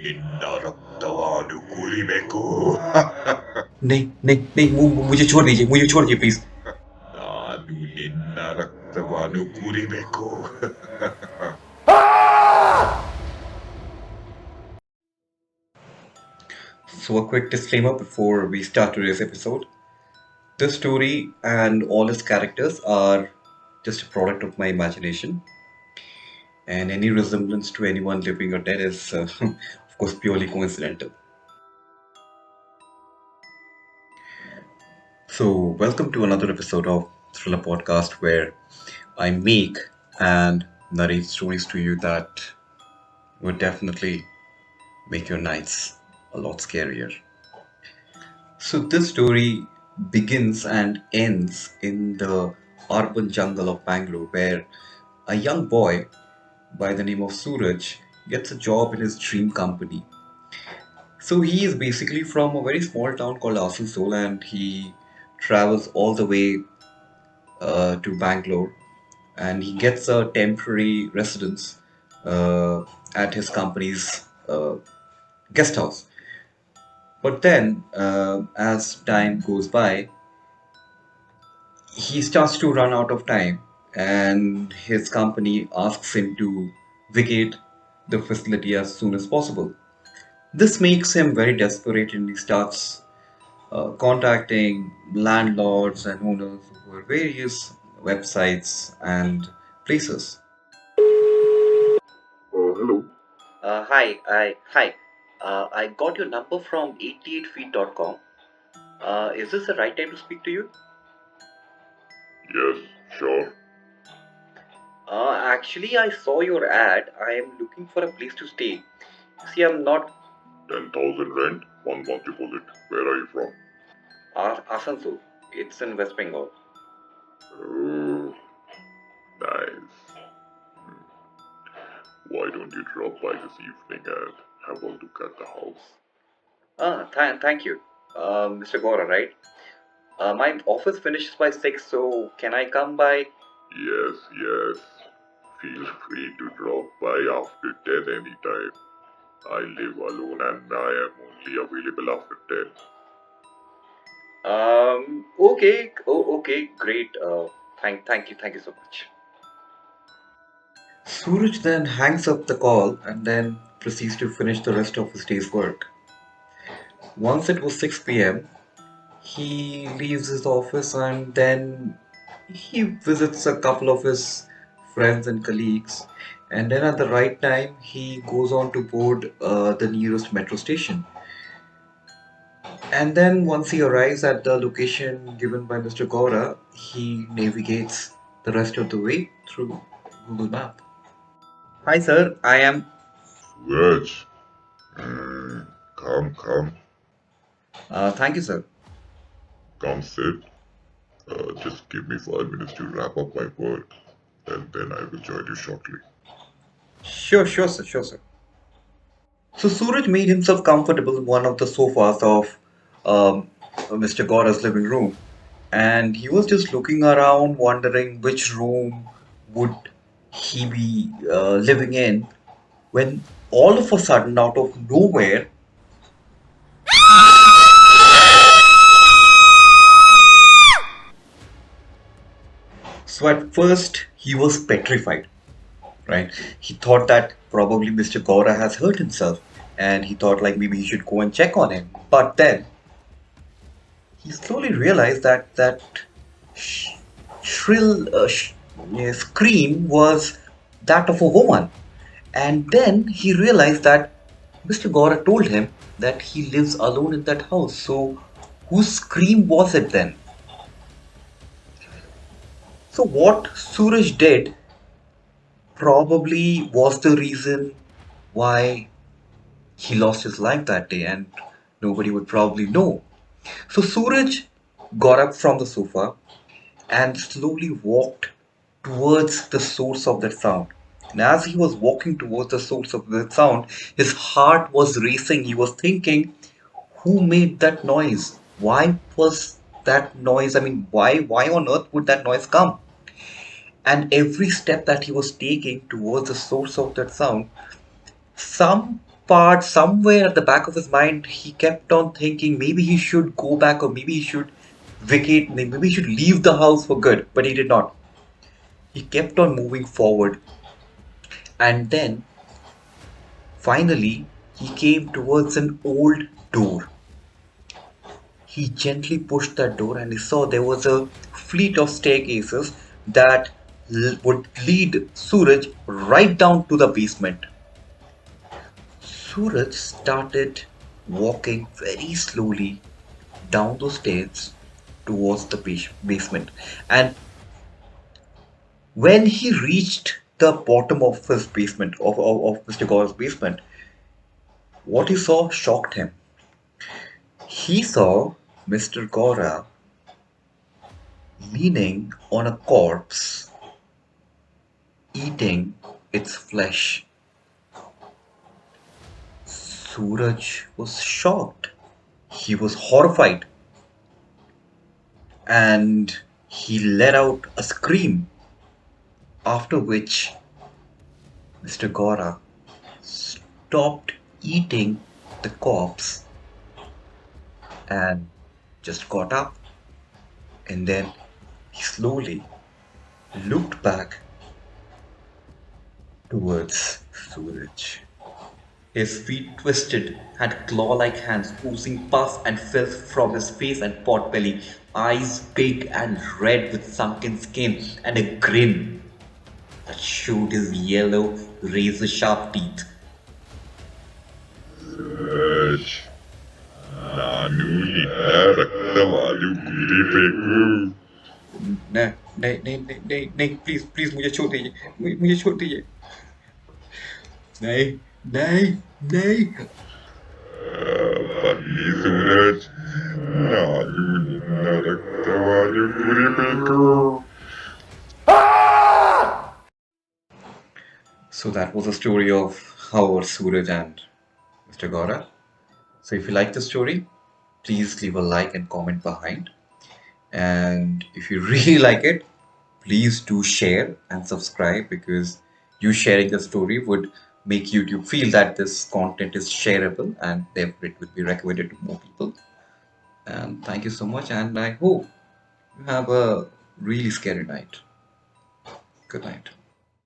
ನಿನ್ನ ರಕ್ತವನ್ನು ಕುಡಿಬೇಕು. नहीं नहीं नहीं मुझे छोड़ दीजिए प्लीज. ನಾನು ನಿನ್ನ ರಕ್ತವನ್ನು ಕುಡಿಬೇಕು. So a quick disclaimer before we start today's episode. This story and all its characters are just a product of my imagination, and any resemblance to anyone living or dead is, of course, purely coincidental. So, welcome to another episode of Thriller Podcast, where I make and narrate stories to you that would definitely make your nights a lot scarier. So, this story begins and ends in the urban jungle of Bangalore, where a young boy by the name of Suraj gets a job in his dream company. So, he is basically from a very small town called Asansol, and he travels all the way to Bangalore, and he gets a temporary residence at his company's guest house. But then, as time goes by, he starts to run out of time, and his company asks him to vacate the facility as soon as possible. This makes him very desperate, and he starts contacting landlords and owners over various websites and places. Hello. Hi. I got your number from 88feet.com. Is this the right time to speak to you? Yes, sure. Actually, I saw your ad. I am looking for a place to stay. See, I'm not 10,000 rent, 1 month deposit. Where are you from? Asansol. It's in West Bengal. Oh, nice. Why don't you drop by this evening and have a look at the house? Thank you, Mr. Gowda, right? My office finishes by 6, so can I come by? Yes. Feel free to drop by after 10 anytime. I live alone and I am only available after 10. Okay, great. Thank you so much. Suraj then hangs up the call and then proceeds to finish the rest of his day's work. Once it was 6 p.m., he leaves his office and then he visits a couple of his friends and colleagues. And then at the right time, he goes on to board the nearest metro station. And then once he arrives at the location given by Mr. Gora, he navigates the rest of the way through Google Map. Hi, sir. I am. Suraj, come, Thank you, sir. come sit. Just give me 5 minutes to wrap up my work and then I will join you shortly. Sure, sir. So Suraj made himself comfortable in one of the sofas of Mr. Gora's living room, and he was just looking around, wondering which room would he be living in, when all of a sudden, out of nowhere, so at first he was petrified, right? He thought that probably Mr. Gora has hurt himself, and he thought like maybe he should go and check on him. But then he slowly realized that sh- shrill scream was that of a woman. And then he realized that Mr. Gora told him that he lives alone in that house. So, whose scream was it then? So, what Suraj did probably was the reason why he lost his life that day, and nobody would probably know. So, Suraj got up from the sofa and slowly walked towards the source of that sound. And as he was walking towards the source of that sound, his heart was racing. He was thinking, who made that noise? Why was that noise? I mean, why on earth would that noise come? And every step that he was taking towards the source of that sound, some part, somewhere at the back of his mind, he kept on thinking maybe he should go back, or maybe he should vacate, maybe he should leave the house for good. But he did not. He kept on moving forward, and then finally he came towards an old door. He gently pushed that door and he saw there was a fleet of staircases that would lead Suraj right down to the basement. Suraj started walking very slowly down those stairs towards the basement. And when he reached the bottom of his basement, of Mr. Gaura's basement, what he saw shocked him. He saw Mr. Gaura leaning on a corpse, eating its flesh. Suraj was shocked. He was horrified, and he let out a scream, after which Mr. Gora stopped eating the corpse and just got up, and then he slowly looked back towards Suraj. His feet twisted, had claw like hands oozing pus and filth from his face and pot belly, eyes big and red with sunken skin, and a grin that showed his yellow, razor sharp teeth. Suraj, ನಾನು ನಿನ್ನ ರಕ್ತವಾದು ಕುಡಿಬೇಕು. नहीं नहीं नहीं नहीं नहीं नहीं please please मुझे छोड़ दीजिए मुझे छोड़ दीजिए नहीं नहीं नहीं ಬನ್ನಿ ಸೂರಜ್, ನಾನು ನಿನ್ನ ರಕ್ತವಾದು ಕುಡಿಬೇಕು. So that was the story of our Suraj and Mr. Gora. So if you like the story, please leave a like and comment behind. And if you really like it, please do share and subscribe, because you sharing the story would make YouTube feel that this content is shareable and therefore it would be recommended to more people. And thank you so much. And I hope you have a really scary night. Good night.